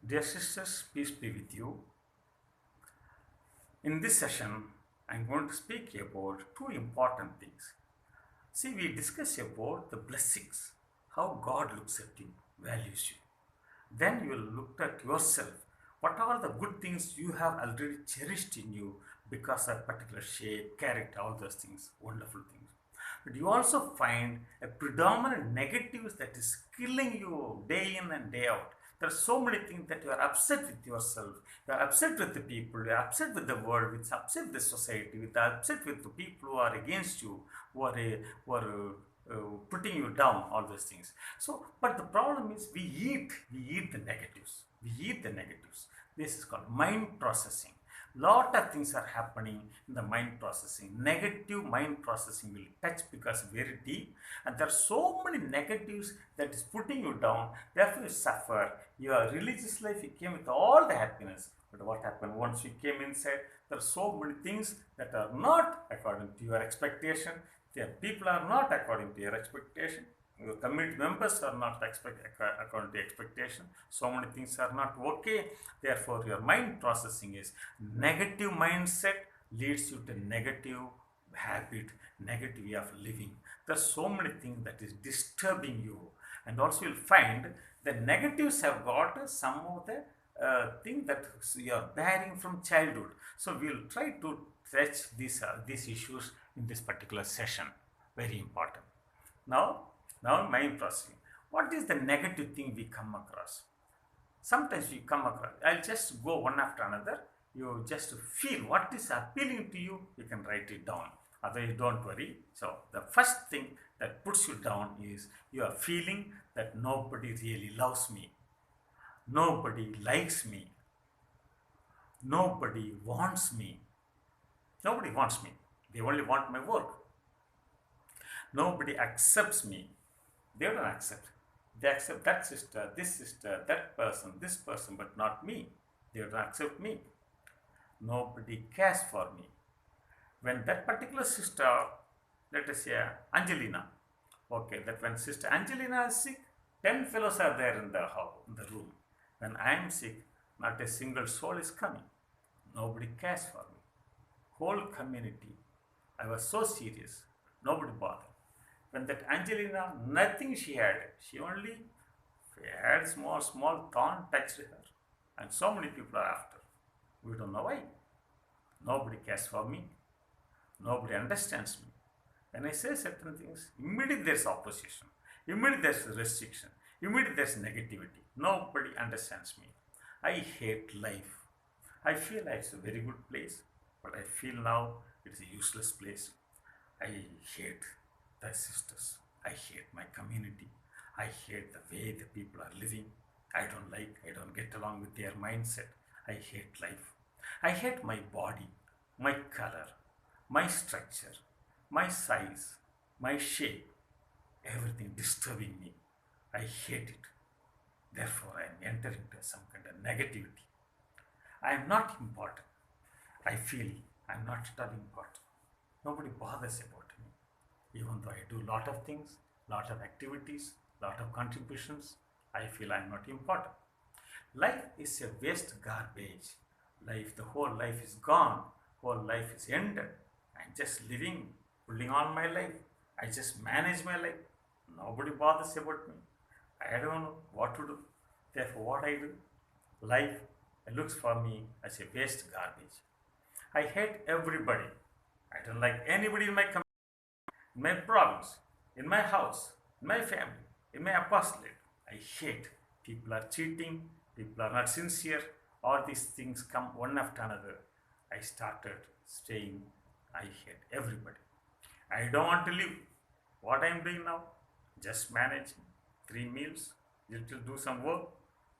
Dear sisters, peace be with you. In this session, I'm going to speak about two important things. See, we discuss about the blessings, how God looks at you, values you. Then you will look at yourself. What are the good things you have already cherished in you because of particular shape, character, all those things, wonderful things. But you also find a predominant negatives that is killing you day in and day out. There are so many things that you are upset with yourself, you are upset with the people, you are upset with the world, it's upset with the society, you are upset with the people who are against you, who are putting you down, all those things. So, but the problem is we eat the negatives. We eat the negatives. This is called mind processing. Lot of things are happening in the mind processing. Negative mind processing will touch because very deep, and there are so many negatives that is putting you down. Therefore, you suffer. Your religious life, you came with all the happiness, but what happened once you came inside? There are so many things that are not according to your expectation. The people are not according to your expectation. Your community members are not according to expectation. So many things are not okay. Therefore, your mind processing is negative mindset leads you to negative habit, negative way of living. There are so many things that is disturbing you, and also you'll find the negatives have got some of the thing that you are bearing from childhood. So we'll try to touch these issues in this particular session. Very important. Now, now mind processing. What is the negative thing we come across? Sometimes we come across. I'll just go one after another. You just feel what is appealing to you. You can write it down. Otherwise, don't worry. So the first thing that puts you down is you are feeling that nobody really loves me. Nobody likes me. Nobody wants me. Nobody wants me. They only want my work. Nobody accepts me. They don't accept. They accept that sister, that person, this person, but not me. They don't accept me. Nobody cares for me. When that particular sister, let us say Angelina, okay, that when sister Angelina is sick, 10 fellows are there in the house, in the room. When I am sick, not a single soul is coming. Nobody cares for me. Whole community. I was so serious. Nobody bothered. When that Angelina, nothing she had. She only had small thorn touched her. And so many people are after. We don't know why. Nobody cares for me. Nobody understands me. When I say certain things, immediately there's opposition. Immediately there's restriction. Immediately there's negativity. Nobody understands me. I hate life. I feel like it's a very good place, but I feel now it's a useless place. I hate the sisters. I hate my community. I hate the way the people are living. I don't get along with their mindset. I hate life. I hate my body, my color, my structure, my size, my shape, everything disturbing me. I hate it. Therefore, I am entering into some kind of negativity. I am not important. I feel I am not at all important. Nobody bothers about me. Even though I do lot of things, lot of activities, lot of contributions, I feel I am not important. Life is a waste garbage. Life, the whole life is gone. Whole life is ended. I'm just living, pulling on my life. I just manage my life. Nobody bothers about me. I don't know what to do. Therefore, what I do, life looks for me as a waste garbage. I hate everybody. I don't like anybody in my community, in my province, in my house, in my family, in my apostolate. I hate. People are cheating, people are not sincere. All these things come one after another. I started saying, I hate everybody. I don't want to live. What I am doing now? Just manage 3 meals, little do some work,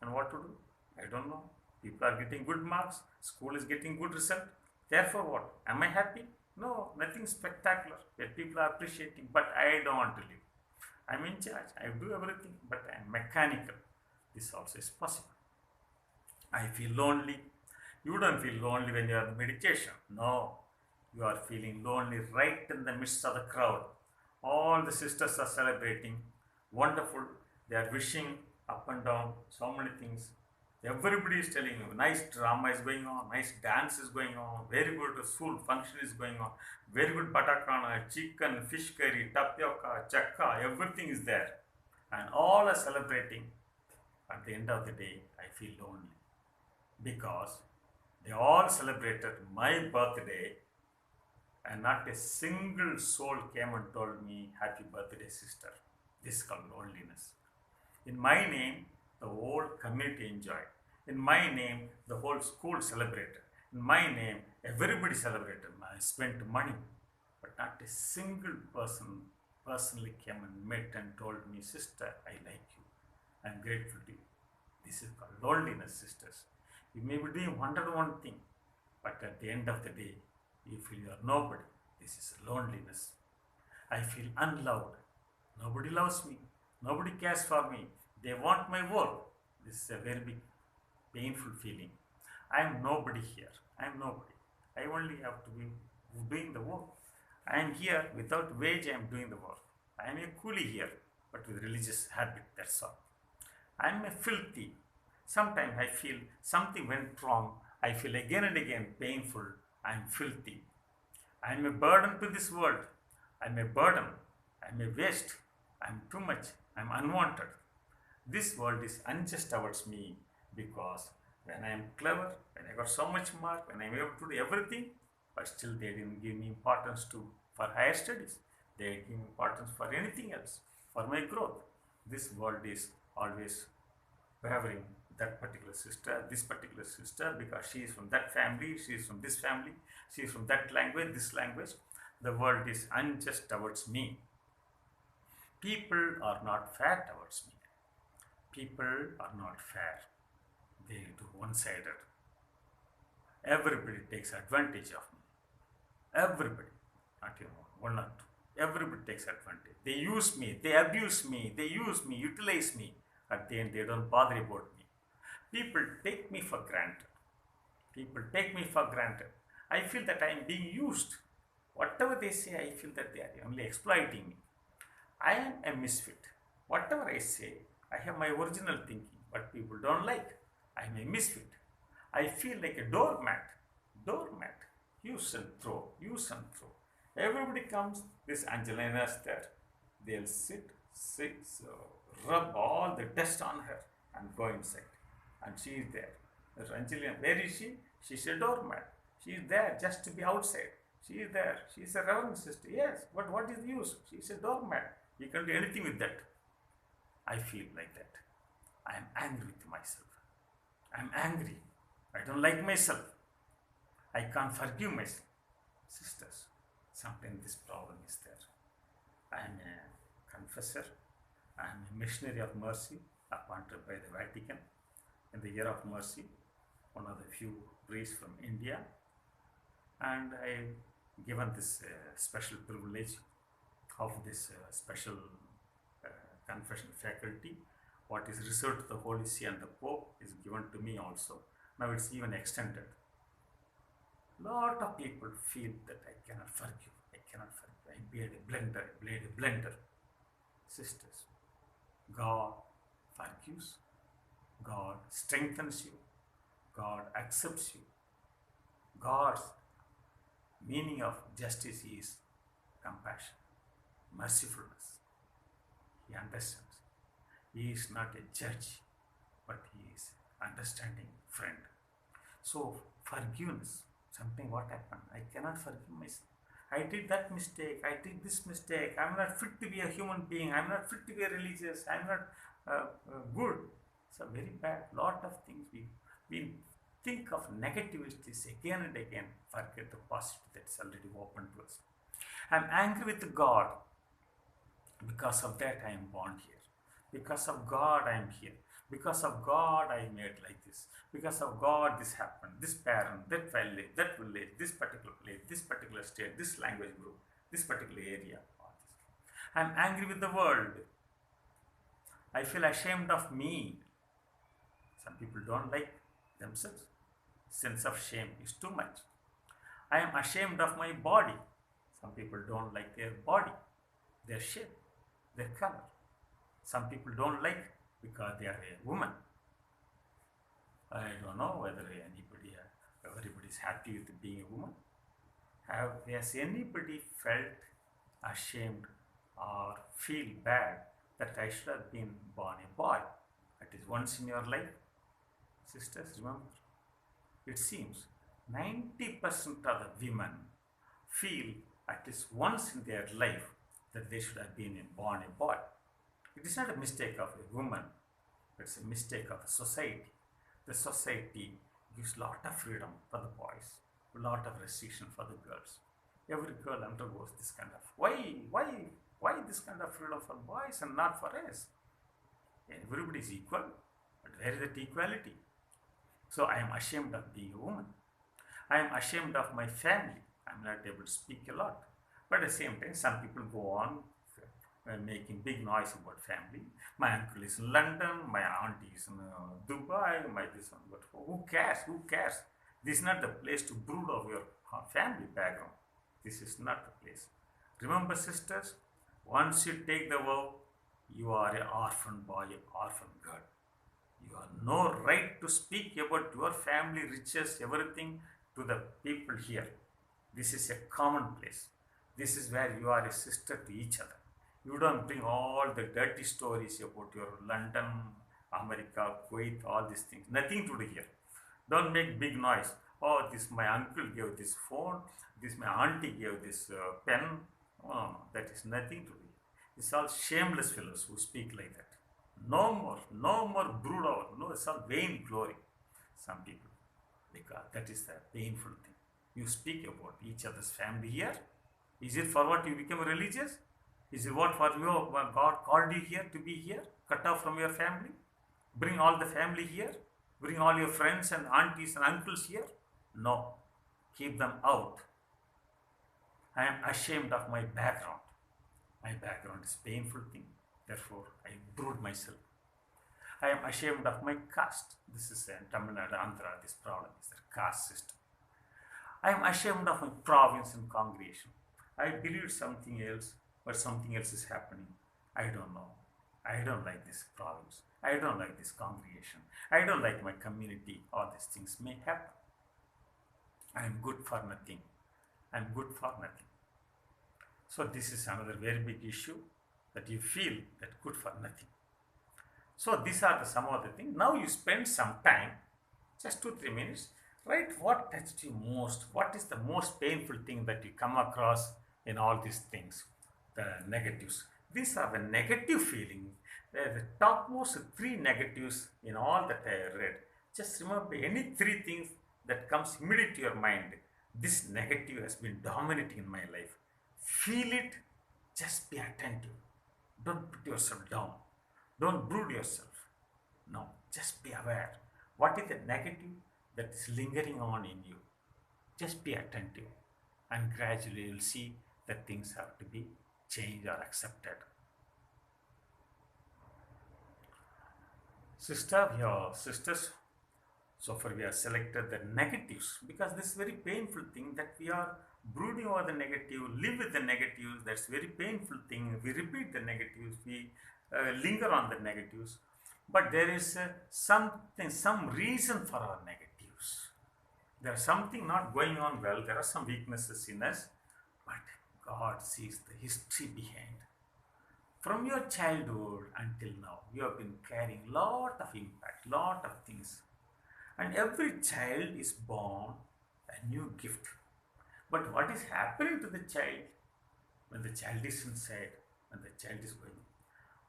and what to do? I don't know. People are getting good marks, school is getting good result. Therefore, what? Am I happy? No, nothing spectacular that people are appreciating, but I don't want to live. I'm in charge, I do everything, but I'm mechanical. This also is possible. I feel lonely. You don't feel lonely when you are in meditation. No, you are feeling lonely right in the midst of the crowd. All the sisters are celebrating. Wonderful. They are wishing up and down so many things. Everybody is telling you, nice drama is going on, nice dance is going on, very good school function is going on, very good batakana, chicken, fish curry, tapioca, chakka, everything is there. And all are celebrating. At the end of the day, I feel lonely because they all celebrated my birthday and not a single soul came and told me, Happy birthday, sister. This is called loneliness. In my name, the whole community enjoyed. In my name, the whole school celebrated. In my name, everybody celebrated. I spent money, but not a single person personally came and met and told me, Sister, I like you. I'm grateful to you. This is called loneliness, sisters. You may be doing 101 thing, but at the end of the day, you feel you are nobody. This is loneliness. I feel unloved. Nobody loves me. Nobody cares for me. They want my work. This is a very big, painful feeling. I am nobody here. I am nobody. I only have to be doing the work. I am here without wage. I am doing the work. I am a coolie here, but with religious habit. That's all. I am a filthy. Sometimes I feel something went wrong. I feel again and again painful. I am filthy. I am a burden to this world. I am a burden. I am a waste. I am too much. I am unwanted. This world is unjust towards me because when I am clever, when I got so much mark, when I am able to do everything, but still they didn't give me importance to for higher studies. They didn't give me importance for anything else, for my growth. This world is always favoring that particular sister, this particular sister, because she is from that family, she is from this family, she is from that language, this language. The world is unjust towards me. People are not fair towards me. People are not fair. They do one-sided. Everybody takes advantage of me. Everybody, not even one or two. Everybody takes advantage. They use me, they abuse me, they use me, utilize me. At the end, they don't bother about me. People take me for granted. People take me for granted. I feel that I am being used. Whatever they say, I feel that they are only exploiting me. I am a misfit. Whatever I say, I have my original thinking, but people don't like. I am a misfit. I feel like a doormat. Doormat. Use and throw. Use and throw. Everybody comes. This Angelina is there. They'll sit, so rub all the dust on her and go inside. And she is there. Angelina, where is she? She's a doormat. She is there just to be outside. She is there. She is a reverend sister. Yes, but what is the use? She is a doormat. You can do anything with that. I feel like that. I am angry with myself. I am angry. I don't like myself. I can't forgive myself. Sisters, sometimes this problem is there. I am a confessor. I am a missionary of mercy appointed by the Vatican in the year of mercy, one of the few priests from India. And I given this special privilege of this special confession faculty. What is reserved to the Holy See and the Pope is given to me also. Now it's even extended. Lot of people feel that I cannot forgive. I cannot forgive. I made a blunder. I played a blunder. Sisters, God forgives. God strengthens you. God accepts you. God's meaning of justice is compassion, mercifulness. He understands. He is not a judge, but he is understanding friend. So forgiveness, something what happened, I cannot forgive myself. I did that mistake, I did this mistake, I'm not fit to be a human being, I'm not fit to be a religious, I'm not good. It's a very bad, lot of things we think of negativities again and again, forget the positive that's already open to us. I'm angry with God. Because of that I am born here. Because of God I am here. Because of God I made like this. Because of God this happened. This parent, that village, this particular place, this particular state, this language group, this particular area. I am angry with the world. I feel ashamed of me. Some people don't like themselves. Sense of shame is too much. I am ashamed of my body. Some people don't like their body, their shape, their color. Some people don't like because they are a woman. I don't know whether everybody is happy with being a woman. Has anybody felt ashamed or feel bad that I should have been born a boy? At least once in your life, sisters, remember. It seems 90% of the women feel at least once in their life that they should have been born a boy. It is not a mistake of a woman, it's a mistake of the society. The society gives a lot of freedom for the boys, a lot of restriction for the girls. Every girl undergoes this kind of why this kind of freedom for boys and not for us? Everybody is equal, but where is that equality? So I am ashamed of being a woman. I am ashamed of my family. I'm not able to speak a lot. But at the same time, some people go on making big noise about family. My uncle is in London, my auntie is in Dubai, my this one. But who cares? Who cares? This is not the place to brood over your family background. This is not the place. Remember, sisters, once you take the vow, you are an orphan boy, orphan girl. You have no right to speak about your family riches, everything to the people here. This is a common place. This is where you are a sister to each other. You don't bring all the dirty stories about your London, America, Kuwait, all these things. Nothing to do here. Don't make big noise. Oh, this my uncle gave this phone. This my auntie gave this pen. Oh, that is nothing to do. It's all shameless fellows who speak like that. No more brood over. No, it's all vain glory. Some people, because that is the painful thing. You speak about each other's family here. Is it for what you become religious? Is it what for you God called you here to be here? Cut off from your family? Bring all the family here? Bring all your friends and aunties and uncles here? No. Keep them out. I am ashamed of my background. My background is a painful thing. Therefore, I brood myself. I am ashamed of my caste. This is in Tamil Nadu, Andhra, this problem is the caste system. I am ashamed of my province and congregation. I believe something else, but something else is happening. I don't know. I don't like this province. I don't like this congregation. I don't like my community. All these things may happen. I am good for nothing. I am good for nothing. So this is another very big issue that you feel that good for nothing. So these are some of the things. Now you spend some time, just 2-3 minutes, write what touched you most. What is the most painful thing that you come across in all these things, the negatives. These are the negative feelings. The topmost 3 negatives in all that I read. Just remember any 3 things that comes immediately to your mind. This negative has been dominating in my life. Feel it, just be attentive. Don't put yourself down. Don't brood yourself. No, just be aware. What is the negative that is lingering on in you? Just be attentive, and gradually you'll see that things have to be changed or accepted. Sisters, so far we have selected the negatives because this is very painful thing that we are brooding over the negative, live with the negatives. That's very painful thing. We repeat the negatives, we linger on the negatives, but there is some reason for our negatives. There is something not going on well. There are some weaknesses in us, but God sees the history behind. From your childhood until now, you have been carrying lot of impact, lot of things. And every child is born a new gift. But what is happening to the child when the child is inside, when the child is going?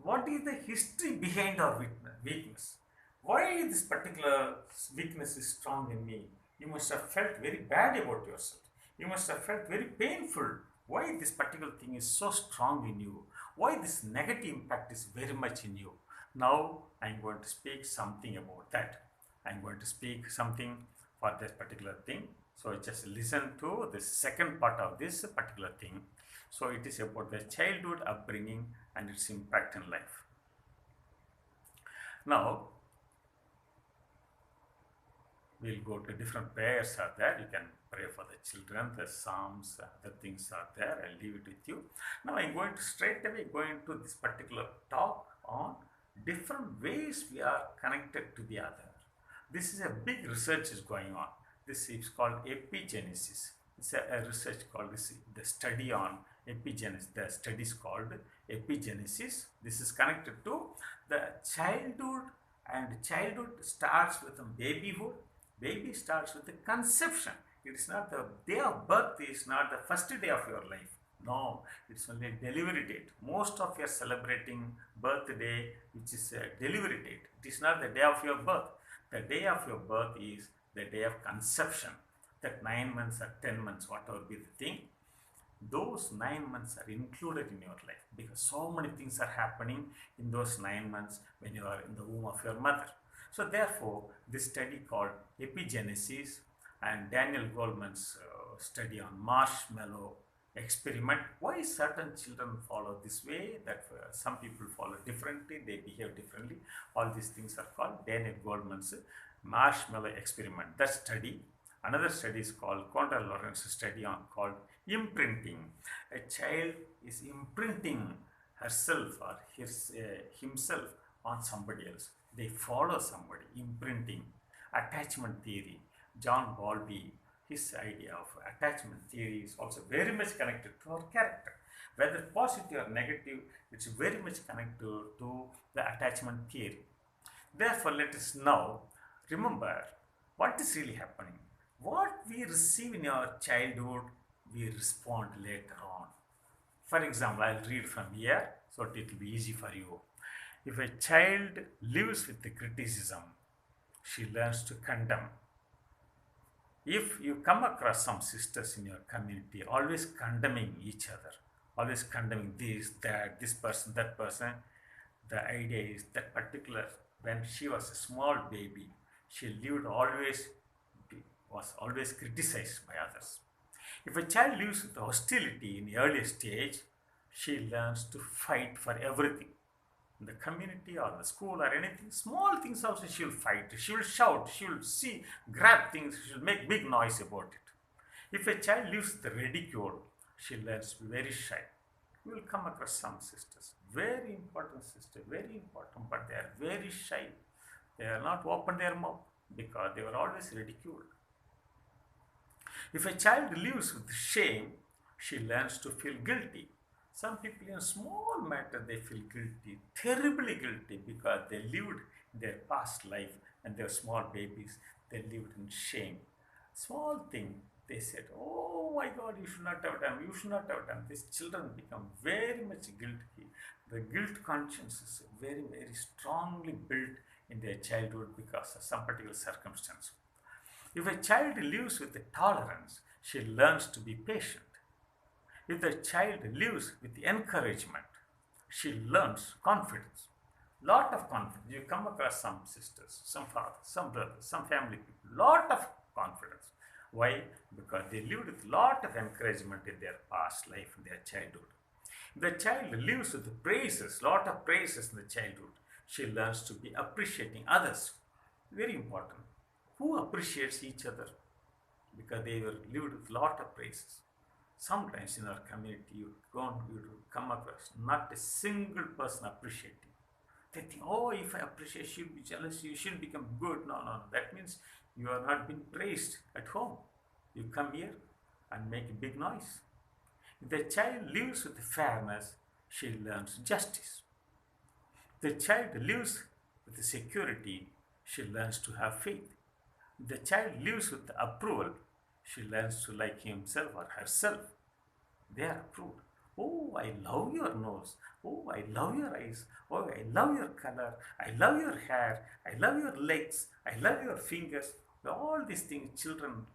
What is the history behind our weakness? Why this particular weakness is strong in me? You must have felt very bad about yourself. You must have felt very painful. Why this particular thing is so strong in you? Why this negative impact is very much in you? Now I am going to speak something about that. I am going to speak something for that particular thing. So just listen to the second part of this particular thing. So it is about the childhood upbringing and its impact in life. Now we'll go to different prayers are there. You can pray for the children, the psalms, other things are there. I'll leave it with you. Now I'm going to straight away go into this particular talk on different ways we are connected to the other. This is a big research is going on. This is called epigenesis. It's a research called this, the study on epigenesis. The study is called epigenesis. This is connected to the childhood, and childhood starts with the babyhood. Baby starts with the conception. It is not the day of birth, is not the first day of your life. No, it's only delivery date. Most of you are celebrating birthday, which is a delivery date. It is not the day of your birth. The day of your birth is the day of conception. That 9 months or 10 months, whatever be the thing, those 9 months are included in your life, because so many things are happening in those 9 months when you are in the womb of your mother. So therefore, this study called epigenesis, and Daniel Goleman's study on marshmallow experiment, why certain children follow this way, that some people follow differently, they behave differently. All these things are called Daniel Goleman's marshmallow experiment. That study, another study is called Conrad Lawrence's study on called imprinting. A child is imprinting herself or himself on somebody else. They follow somebody. Imprinting. Attachment theory. John Bowlby, his idea of attachment theory is also very much connected to our character. Whether positive or negative, it's very much connected to the attachment theory. Therefore, let us now remember what is really happening. What we receive in our childhood, we respond later on. For example, I'll read from here so it will be easy for you. If a child lives with the criticism, she learns to condemn. If you come across some sisters in your community always condemning each other, always condemning this, that, this person, that person, the idea is that particular, when she was a small baby, she lived always, was always criticized by others. If a child lives with hostility in the early stage, she learns to fight for everything. In the community or the school or anything, small things also she will fight, she will shout, she will see, grab things, she will make big noise about it. If a child lives with ridicule, she learns to be very shy. You will come across some sisters, very important sister, very important, but they are very shy. They are not open their mouth because they were always ridiculed. If a child lives with shame, she learns to feel guilty. Some people in small matter they feel guilty, terribly guilty, because they lived their past life and they were small babies. They lived in shame. Small thing, they said, "Oh my God, you should not have done. You should not have done." These children become very much guilty. The guilt conscience is very, very strongly built in their childhood because of some particular circumstance. If a child lives with tolerance, she learns to be patient. If the child lives with encouragement, she learns confidence. Lot of confidence. You come across some sisters, some fathers, some brothers, some family people, lot of confidence. Why? Because they lived with lot of encouragement in their past life, in their childhood. If the child lives with praises, lot of praises in the childhood, she learns to be appreciating others. Very important. Who appreciates each other? Because they were lived with lot of praises. Sometimes in our community, you come across not a single person appreciating. They think, "Oh, if I appreciate, you should be jealous, you should become good." No, no, no. That means you are not being praised at home. You come here and make a big noise. If the child lives with fairness, she learns justice. If the child lives with security, she learns to have faith. If the child lives with approval, she learns to like himself or herself. They are approved. "Oh, I love your nose. Oh, I love your eyes. Oh, I love your color. I love your hair. I love your legs. I love your fingers." All these things, children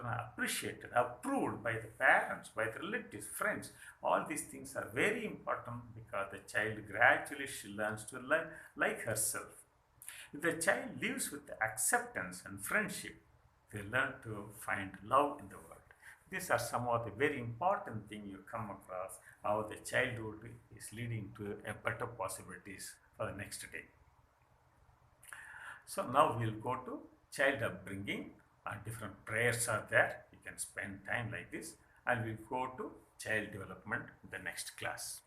are appreciated, approved by the parents, by the relatives, friends. All these things are very important because the child gradually she learns to like herself. If the child lives with acceptance and friendship, they learn to find love in the world. These are some of the very important things you come across, how the childhood is leading to a better possibilities for the next day. So now we'll go to child upbringing. Different prayers are there. You can spend time like this, and we'll go to child development in the next class.